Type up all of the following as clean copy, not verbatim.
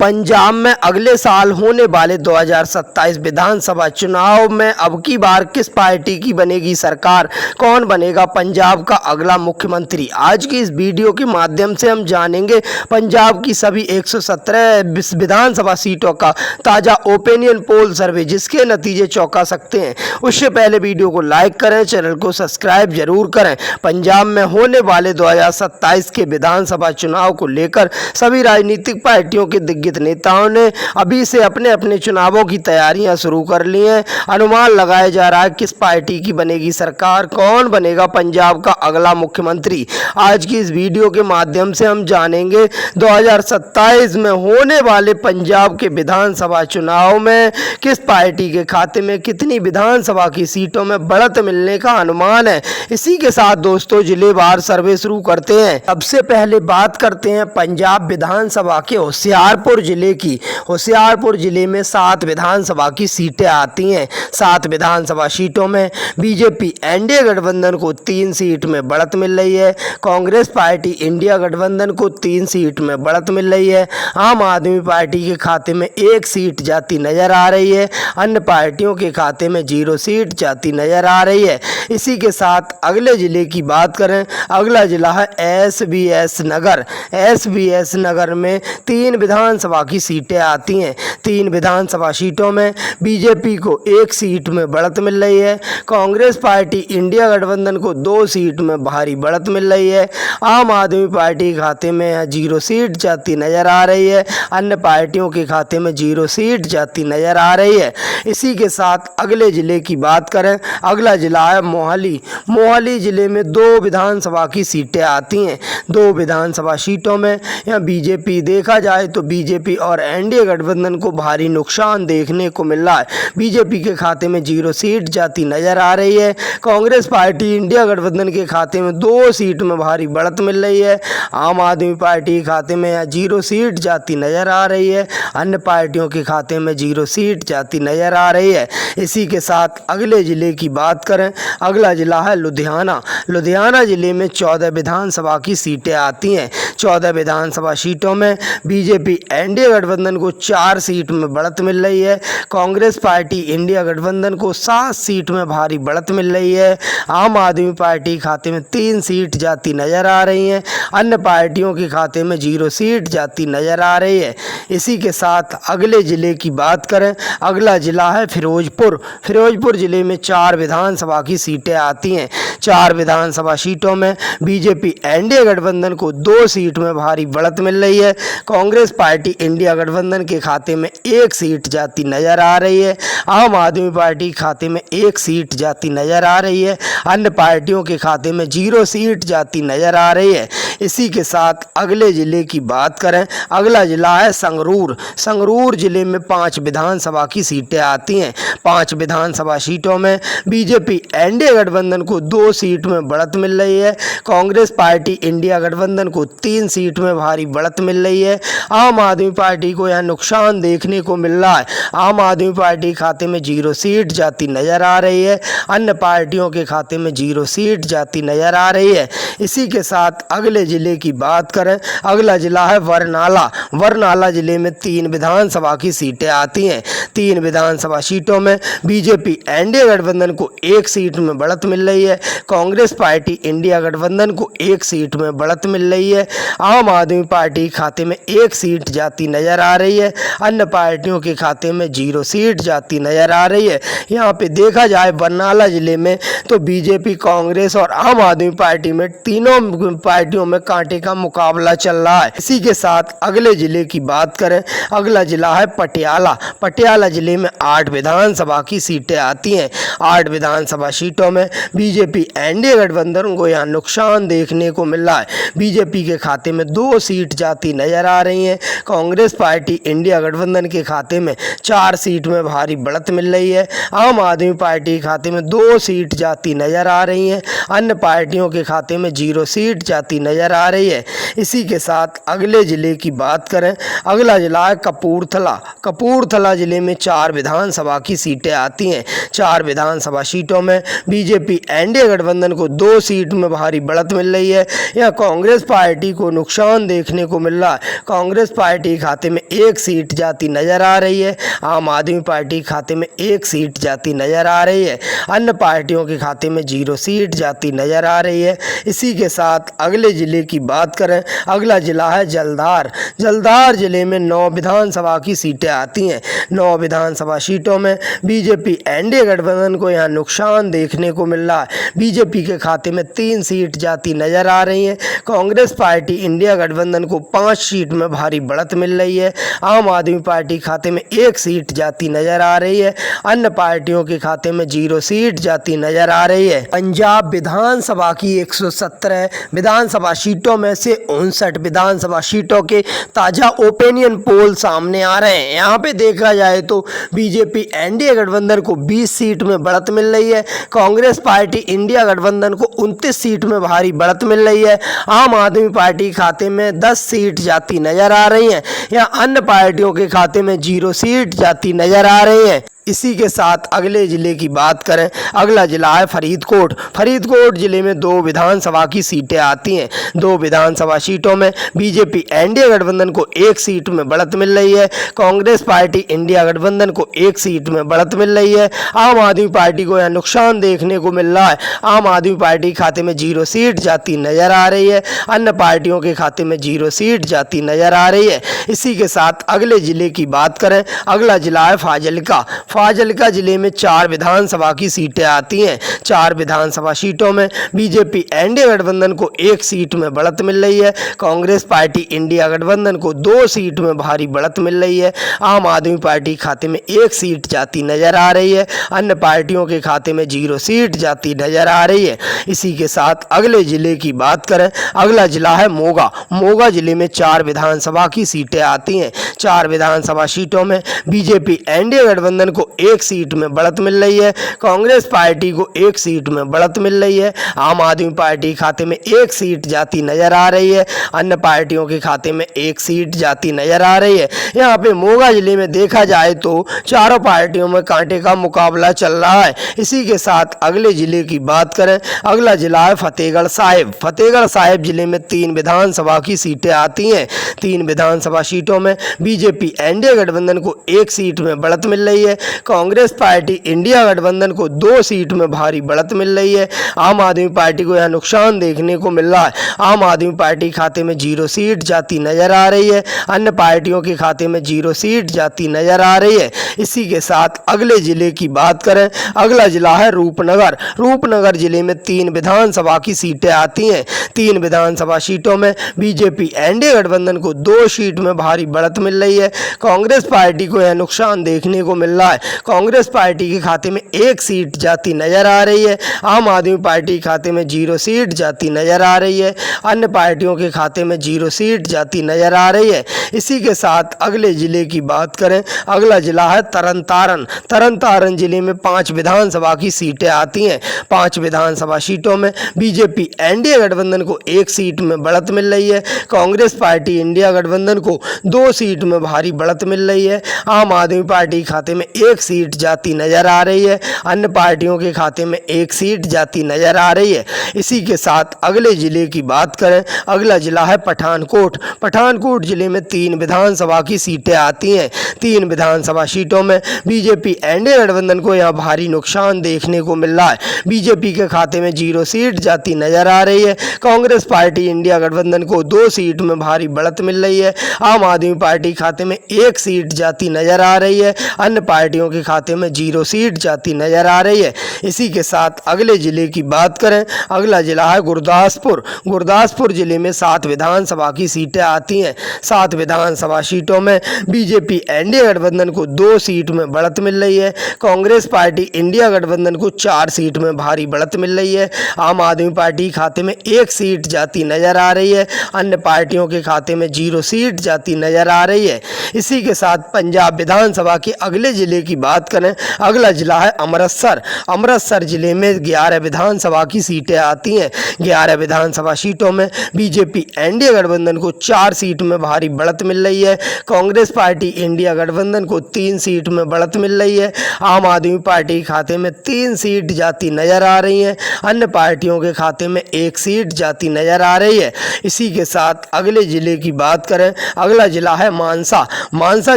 पंजाब में अगले साल होने वाले 2027 विधानसभा चुनाव में अब की बार किस पार्टी की बनेगी सरकार, कौन बनेगा पंजाब का अगला मुख्यमंत्री। आज की इस वीडियो के माध्यम से हम जानेंगे पंजाब की सभी 117 विधानसभा सीटों का ताज़ा ओपिनियन पोल सर्वे, जिसके नतीजे चौंका सकते हैं। उससे पहले वीडियो को लाइक करें, चैनल को सब्सक्राइब जरूर करें। पंजाब में होने वाले 2027 के विधानसभा चुनाव को लेकर सभी राजनीतिक पार्टियों के दिग्गज नेताओं ने अभी से अपने अपने चुनावों की तैयारियां शुरू कर ली हैं। अनुमान लगाया जा रहा है किस पार्टी की बनेगी सरकार, कौन बनेगा पंजाब का अगला मुख्यमंत्री। आज की इस वीडियो के माध्यम से हम जानेंगे 2027 में होने वाले पंजाब के विधानसभा चुनाव में किस पार्टी के खाते में कितनी विधानसभा की सीटों में बढ़त मिलने का अनुमान है। इसी के साथ दोस्तों जिलेवार सर्वे शुरू करते हैं। सबसे पहले बात करते हैं पंजाब विधानसभा के होशियारपुर जिले की। होशियारपुर जिले में 7 विधानसभा की सीटें आती हैं। 7 विधानसभा सीटों में बीजेपी एनडीए गठबंधन को 3 सीट में बढ़त मिल रही है। कांग्रेस पार्टी इंडिया गठबंधन को 3 सीट में बढ़त मिल रही है। आम आदमी पार्टी के खाते में 1 सीट जाती नजर आ रही है। अन्य पार्टियों के खाते में 0 सीट जाती नजर आ रही है। इसी के साथ अगले जिले की बात करें, अगला जिला है एसबीएस नगर। एसबीएस नगर में 3 विधानसभा की सीटें आती हैं। 3 विधानसभा सीटों में बीजेपी को 1 सीट में बढ़त मिल रही है। कांग्रेस पार्टी इंडिया गठबंधन को 2 सीट में भारी बढ़त मिल रही है। आम आदमी पार्टी के खाते में 0 सीट जाती नजर आ रही है। अन्य पार्टियों के खाते में 0 सीट जाती नजर आ रही है। इसी के साथ अगले जिले की बात करें, अगला जिला है मोहाली। मोहाली जिले में 2 विधानसभा की सीटें आती हैं। 2 विधानसभा सीटों में यहाँ बीजेपी देखा जाए तो बीजेपी और एनडीए गठबंधन को भारी नुकसान देखने को मिल रहा है। बीजेपी के खाते में 0 सीट जाती नजर आ रही है। कांग्रेस पार्टी इंडिया गठबंधन के खाते में 2 सीट में भारी बढ़त मिल रही है। आम आदमी पार्टी के खाते में 0 सीट जाती नजर आ रही है। अन्य पार्टियों के खाते में 0 सीट जाती नजर आ रही है। इसी के साथ अगले जिले की बात करें, अगला जिला है लुधियाना। लुधियाना जिले में 14 विधानसभा की सीटें आती हैं। 14 विधानसभा सीटों में बीजेपी एनडीए गठबंधन को 4 सीट में बढ़त मिल रही है। कांग्रेस पार्टी इंडिया गठबंधन को 7 सीट में भारी बढ़त मिल रही है। आम आदमी पार्टी खाते में 3 सीट जाती नजर आ रही हैं। अन्य पार्टियों के खाते में 0 सीट जाती नजर आ रही है। इसी के साथ अगले जिले की बात करें, अगला जिला है फिरोजपुर। फिरोजपुर जिले में 4 विधानसभा की सीटें आती हैं। 4 विधानसभा सीटों में बीजेपी एनडीए गठबंधन को 2 सीट में भारी बढ़त मिल रही है। कांग्रेस पार्टी इंडिया गठबंधन के खाते में 1 सीट जाती नजर आ रही है। आम आदमी पार्टी खाते में 1 सीट जाती नजर आ रही है। अन्य पार्टियों के खाते में 0 सीट जाती नजर आ रही है। इसी के साथ अगले जिले की बात करें, अगला जिला है संगरूर। संगरूर जिले में 5 विधानसभा की सीटें आती हैं। 5 विधानसभा सीटों में बीजेपी एनडीए गठबंधन को 2 सीट में बढ़त मिल रही है। कांग्रेस पार्टी इंडिया गठबंधन को 3 सीट में भारी बढ़त मिल रही है। आम आदमी पार्टी को यह नुकसान देखने को मिल रहा है। आम आदमी पार्टी खाते में 0 सीट जाती नजर आ रही है। अन्य पार्टियों के खाते में 0 सीट जाती नजर आ रही है। इसी के साथ अगले जिले की बात करें, अगला जिला है बरनाला। बरनाला जिले में 3 विधानसभा की सीटें आती हैं। 3 विधानसभा सीटों में बीजेपी एनडीए गठबंधन को 1 सीट में बढ़त मिल रही है। कांग्रेस पार्टी इंडिया गठबंधन को 1 सीट में बढ़त मिल रही है। आम आदमी पार्टी खाते में 1 सीट जाती नजर आ रही है। अन्य पार्टियों के खाते में 0 सीट जाती नजर आ रही है। यहाँ पे देखा जाए बरनाला जिले में तो बीजेपी, कांग्रेस और आम आदमी पार्टी में तीनों पार्टियों में कांटे का मुकाबला चल रहा है। इसी के साथ अगले जिले की बात करें, अगला जिला है पटियाला। पटियाला जिले में 8 विधानसभा की सीटें आती हैं। 8 विधानसभा सीटों में बीजेपी एनडीए गठबंधन को यहाँ नुकसान देखने को मिल रहा है। बीजेपी के खाते में 2 सीट जाती नजर आ रही हैं। कांग्रेस पार्टी इंडिया गठबंधन के खाते में 4 सीट में भारी बढ़त मिल रही है। आम आदमी पार्टी के खाते में 2 सीट जाती नजर आ रही हैं। अन्य पार्टियों के खाते में 0 सीट जाती नजर नजर आ रही है। इसी के साथ अगले जिले की बात करें, अगला जिला है कपूरथला। कपूरथला जिले में 4 विधानसभा की सीटें आती हैं। 4 विधानसभा सीटों में बीजेपी एनडीए गठबंधन को 2 सीट में भारी बढ़त मिल रही है। यहाँ कांग्रेस पार्टी को नुकसान देखने को मिल रहा है। कांग्रेस पार्टी खाते में 1 सीट जाती नजर आ रही है। आम आदमी पार्टी खाते में 1 सीट जाती नजर आ रही है। अन्य पार्टियों के खाते में 0 सीट जाती नजर आ रही है। इसी के साथ अगले जिले की बात करें, अगला जिला है जलधार। जलधार जिले में 9 विधानसभा की सीटें आती हैं। 9 विधानसभा सीटों में बीजेपी एनडीए गठबंधन को यहाँ नुकसान देखने को मिल रहा है। बीजेपी के खाते में 3 सीट जाती नजर आ रही हैं। कांग्रेस पार्टी इंडिया गठबंधन को 5 सीट में भारी बढ़त मिल रही है। आम आदमी पार्टी खाते में 1 सीट जाती नजर आ रही है। अन्य पार्टियों के खाते में 0 सीट जाती नजर आ रही है। पंजाब विधानसभा की 117 विधानसभा सीटों में से 59 विधानसभा सीटों के ताजा ओपिनियन पोल सामने आ रहे हैं। यहाँ पे देखा जाए तो बीजेपी एनडीए गठबंधन को 20 सीट में बढ़त मिल रही है। कांग्रेस पार्टी इंडिया गठबंधन को 29 सीट में भारी बढ़त मिल रही है। आम आदमी पार्टी खाते में 10 सीट जाती नजर आ रही हैं। यहाँ अन्य पार्टियों के खाते में 0 सीट जाती नजर आ रही है। इसी के साथ अगले जिले की बात करें, अगला जिला है फरीदकोट। फरीदकोट जिले में 2 विधानसभा की सीटें आती हैं। 2 विधानसभा सीटों में बीजेपी एनडीए गठबंधन को 1 सीट में बढ़त मिल रही है। कांग्रेस पार्टी इंडिया गठबंधन को 1 सीट में बढ़त मिल रही है। आम आदमी पार्टी को यहाँ नुकसान देखने को मिल रहा है। आम आदमी पार्टी खाते में 0 सीट जाती नजर आ रही है। अन्य पार्टियों के खाते में 0 सीट जाती नजर आ रही है। इसी के साथ अगले जिले की बात करें, अगला जिला है फाजिल्का। फाजिल्का जिले में 4 विधानसभा की सीटें आती हैं। 4 विधानसभा सीटों में बीजेपी एनडीए गठबंधन को 1 सीट में बढ़त मिल रही है। कांग्रेस पार्टी इंडिया गठबंधन को 2 सीट में भारी बढ़त मिल रही है। आम आदमी पार्टी खाते में 1 सीट जाती नजर आ रही है। अन्य पार्टियों के खाते में 0 सीट जाती नजर आ रही है। इसी के साथ अगले जिले की बात करें, अगला जिला है मोगा। मोगा जिले में 4 विधानसभा की सीटें आती हैं। 4 विधानसभा सीटों में बीजेपी एनडीए गठबंधन को 1 सीट में बढ़त मिल रही है। कांग्रेस पार्टी को 1 सीट में बढ़त मिल रही है। आम आदमी पार्टी खाते में 1 सीट जाती नजर आ रही है। अन्य पार्टियों के खाते में 1 सीट जाती नजर आ रही है। यहाँ पे मोगा जिले में देखा जाए तो चारों पार्टियों में कांटे का मुकाबला चल रहा है। इसी के साथ अगले जिले की बात करें, अगला जिला है फतेहगढ़ साहिब। फतेहगढ़ साहिब जिले में 3 विधानसभा की सीटें आती हैं। 3 विधानसभा सीटों में बीजेपी एनडीए गठबंधन को 1 सीट में बढ़त मिल रही है। कांग्रेस पार्टी इंडिया गठबंधन को 2 सीट में भारी बढ़त मिल रही है। आम आदमी पार्टी को यहाँ नुकसान देखने को मिल रहा है। आम आदमी पार्टी खाते में 0 सीट जाती नजर आ रही है। अन्य पार्टियों के खाते में 0 सीट जाती नजर आ रही है। इसी के साथ अगले जिले की बात करें, अगला जिला है रूपनगर। रूपनगर जिले में 3 विधानसभा की सीटें आती हैं। 3 विधानसभा सीटों में बीजेपी एनडीए गठबंधन को 2 सीट में भारी बढ़त मिल रही है। कांग्रेस पार्टी को यह नुकसान देखने को मिल रहा है। कांग्रेस पार्टी के खाते में 1 सीट जाती नजर आ रही है। आम आदमी पार्टी खाते में 0 सीट जाती नजर आ रही है। अन्य पार्टियों के खाते में 0 सीट जाती नजर आ रही है। इसी के साथ अगले जिले की बात करें, अगला जिला है तरनतारन। तरनतारन जिले में 5 विधानसभा की सीटें आती हैं। 5 विधानसभा सीटों में बीजेपी एनडीए गठबंधन को 1 सीट में बढ़त मिल रही है। कांग्रेस पार्टी इंडिया गठबंधन को 2 सीट में भारी बढ़त मिल रही है। आम आदमी पार्टी खाते में 1 सीट जाती नजर आ रही है। अन्य पार्टियों के खाते में 1 सीट जाती नजर आ रही है। इसी के साथ अगले जिले की बात करें, अगला जिला है पठानकोट। पठानकोट जिले में 3 विधानसभा की सीटें आती हैं। 3 विधानसभा सीटों में बीजेपी एनडीए गठबंधन को यहाँ भारी नुकसान देखने को मिल रहा है। बीजेपी के खाते में 0 सीट जाती नजर आ रही है। कांग्रेस पार्टी इंडिया गठबंधन को 2 सीट में भारी बढ़त मिल रही है। आम आदमी पार्टी खाते में 1 सीट जाती नजर आ रही है। अन्य पार्टियों के खाते में 0 सीट जाती नजर आ रही है। इसी के साथ अगले जिले की बात करें, अगला जिला है गुरदासपुर। गुरदासपुर जिले में 7 विधानसभा की सीटें आती हैं। 7 विधानसभा सीटों में बीजेपी एनडीए एनडीए गठबंधन को 2 सीट में बढ़त मिल रही है। कांग्रेस पार्टी इंडिया गठबंधन को 4 सीट में भारी बढ़त मिल रही है। आम आदमी पार्टी खाते में 1 सीट जाती नजर आ रही है। अन्य पार्टियों के खाते में 0 सीट जाती नजर आ रही है। इसी के साथ पंजाब विधानसभा के अगले जिले की बात करें, अगला जिला है अमृतसर। अमृतसर जिले में 11 विधानसभा की सीटें आती हैं। 11 विधानसभा सीटों में बीजेपी एनडीए गठबंधन को 4 सीट में भारी बढ़त मिल रही है। कांग्रेस पार्टी इंडिया गठबंधन को 3 सीट में बढ़त मिल रही है। आम आदमी पार्टी खाते में 3 सीट जाती नजर आ रही हैं। अन्य पार्टियों के खाते में 1 सीट जाती नजर आ रही है। इसी के साथ अगले जिले की बात करें, अगला जिला है मानसा। मानसा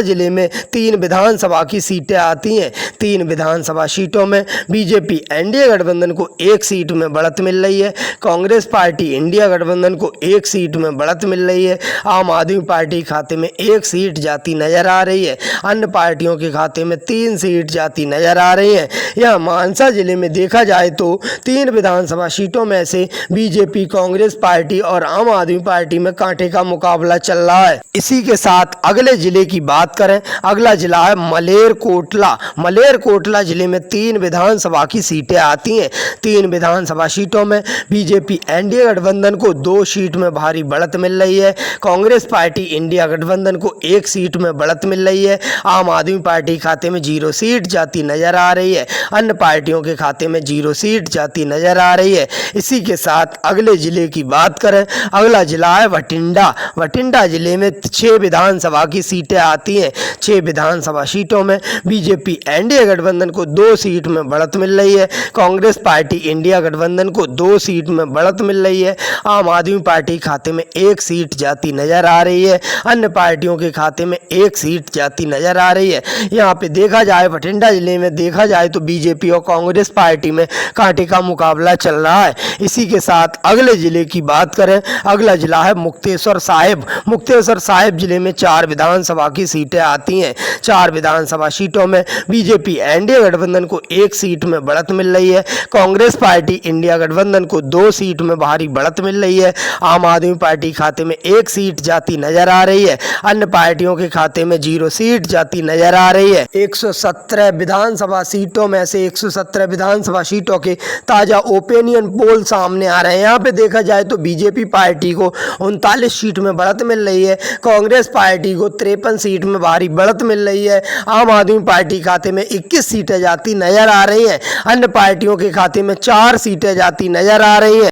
जिले में 3 विधानसभा की सीटें आती हैं। 3 विधानसभा सीटों में बीजेपी एनडीए गठबंधन को 1 सीट में बढ़त मिल रही है। कांग्रेस पार्टी इंडिया गठबंधन को 1 सीट में बढ़त मिल रही है। आम आदमी पार्टी खाते में 1 सीट जाती नजर आ रही है। अन्य पार्टियों के खाते में 3 सीट जाती नजर आ रही है। यह मानसा जिले में देखा जाए तो 3 विधानसभा सीटों में से बीजेपी, कांग्रेस पार्टी और आम आदमी पार्टी में कांटे का मुकाबला चल रहा है। इसी के साथ अगले जिले की बात करें, अगला जिला है मलेरकोटला। मलेरकोटला जिले में 3 विधानसभा की सीटें आती हैं। 3 विधानसभा सीटों में बीजेपी एनडीए गठबंधन को 2 सीट में भारी बढ़त मिल रही है। कांग्रेस पार्टी इंडिया गठबंधन को 1 सीट में बढ़त मिल रही है। आम आदमी पार्टी खाते में 0 सीट जाती नजर आ रही है। अन्य पार्टियों के खाते में 0 सीट जाती नजर आ रही है। इसी के साथ अगले जिले की बात करें, अगला जिला है बठिंडा। बठिंडा जिले में 6 विधानसभा की सीटें आती हैं। 6 विधानसभा सीटों में बीजेपी एनडीए गठबंधन को 2 सीट में बढ़त मिल रही है। कांग्रेस पार्टी इंडिया गठबंधन को 2 सीट में बढ़त मिल रही है। आम आदमी पार्टी खाते में 1 सीट जाती नजर आ रही है। अन्य पार्टियों के खाते में 1 सीट जाती नजर आ रही है। यहाँ पे देखा जाए, बठिंडा जिले में देखा जाए तो बीजेपी और कांग्रेस पार्टी में कांटे का मुकाबला चल रहा है। इसी के साथ अगले जिले की बात करें, अगला जिला है मुक्तेश्वर साहिब। मुक्तेश्वर साहिब जिले में 4 विधानसभा की सीटें आती हैं। 4 विधानसभा सीटों में बीजेपी एनडीए गठबंधन को 1 सीट में बढ़त मिल रही है। कांग्रेस पार्टी इंडिया गठबंधन को 2 सीट में भारी बढ़त मिल रही है। आम आदमी पार्टी खाते में 1 सीट जाती नजर आ रही है। अन्य पार्टियों के खाते में 0 सीट जाती नजर आ रही है। 117 विधानसभा सीटों में से 117 विधानसभा सीटों के ताजा ओपिनियन पोल सामने आ रहे हैं। यहाँ पे देखा जाए तो बीजेपी पार्टी को 39 सीट में बढ़त मिल रही है। कांग्रेस पार्टी को 53 सीट में भारी बढ़त मिल रही है। आम आदमी पार्टी खाते में 21 सीटें जाती नजर आ रही हैं। अन्य पार्टियों के खाते में 4 सीटें जाती नजर आ रही हैं।